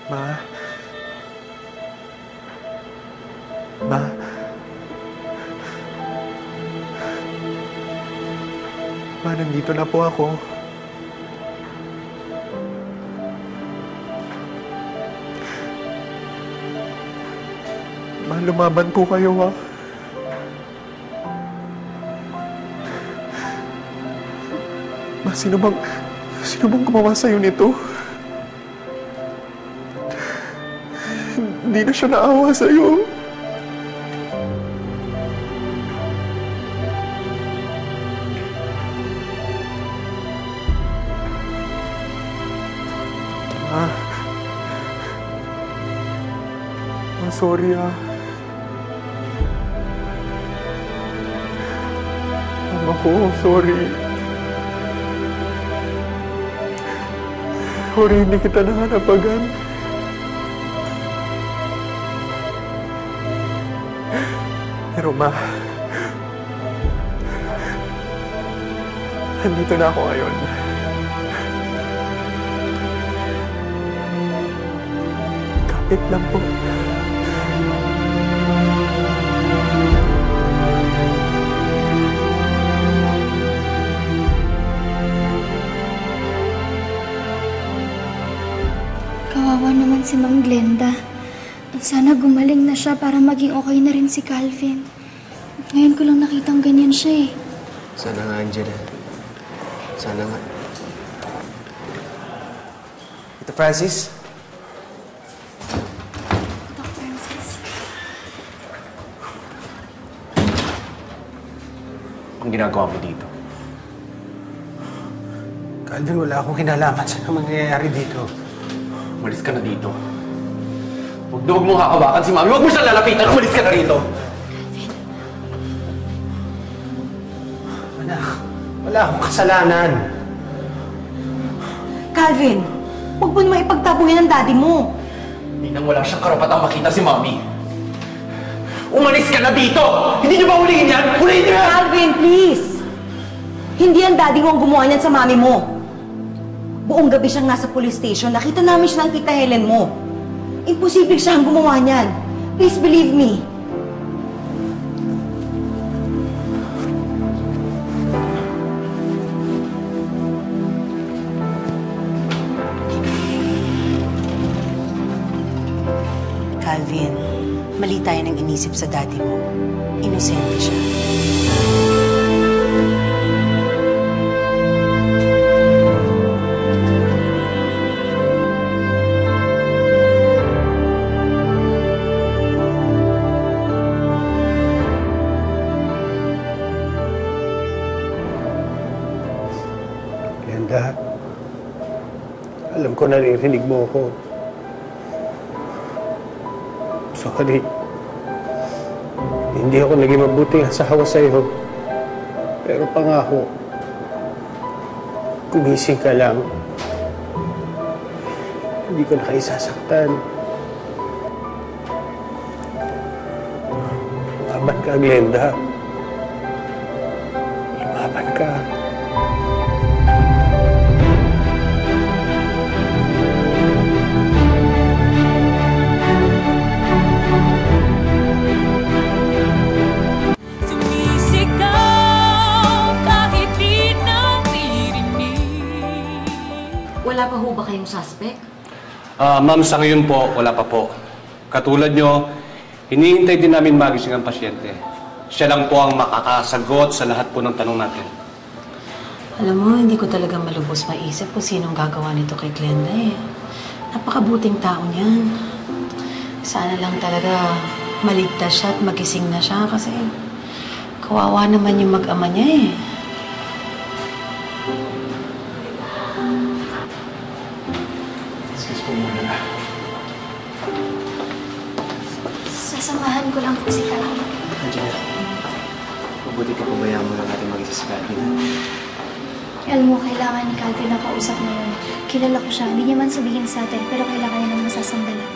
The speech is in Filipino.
Ma? Ma? Ma, nandito na po ako. Ma, lumaban po kayo, ha? Ma, sino bang gumawa sa'yo nito? Hindi na siya naawa sa'yo. Ma, sorry, ha. Ako, sorry. Sorry, hindi kita nahanapagan. Pero ma, nandito na ako ngayon. Kapit lang po. Kawawa naman si Ma'am Glenda. Sana gumaling na siya para maging okay na rin si Calvin. Ngayon ko lang nakitang ganyan siya eh. Sana nga, Angela. Sana nga. Ito, Francis? Doc Francis. Ang ginagawa mo dito? Calvin, wala akong kinalaman sa mangyayari dito. Umalis ka na dito. Huwag mong hakawakan si Mami. Huwag mo siyang lalapitan. Umalis ka na rito. Anak, wala akong kasalanan. Calvin, huwag mo naman ipagtabuhin ang daddy mo. Hindi nang wala siyang karapatang makita si Mami. Umalis ka na dito! Hindi niyo ba huliin yan? Huliin niyo yan! Calvin, please! Hindi ang daddy mo ang gumawa niyan sa mami mo. Buong gabi siyang nasa police station. Nakita namin siya ng tita Helen mo. Imposible siya ang gumawa niyan. Please believe me. Calvin, mali tayo ng inisip sa daddy mo. Inosente siya. Glenda, alam ko naririnig mo ako. Sorry. Hindi ako naging mabuting asawa sa'yo. Pero pangako, gumising ka lang. Hindi ko na kayo sasaktan. Lumaban ka, Glenda. Lumaban ka. Wala pa ho ba kayong suspect? Ma'am, sa ngayon po, wala pa po. Katulad nyo, hinihintay din namin magising ang pasyente. Siya lang po ang makakasagot sa lahat po ng tanong natin. Alam mo, hindi ko talaga malubos maisip kung sinong gagawa nito kay Glenda eh. Napakabuting tao niyan. Sana lang talaga maligtas siya at magising na siya kasi kawawa naman yung mag-ama niya eh. Excuse po muna. Sasamahan ko lang po si Calvin. Angela, mabuti ka pabayaan mo lang natin mag-isa si Calvin. Alam mo, kailangan ni Calvin na kausap ngayon. Kilala ko siya. Hindi niya man sabihin sa atin, pero kailangan niya ng masasandalan.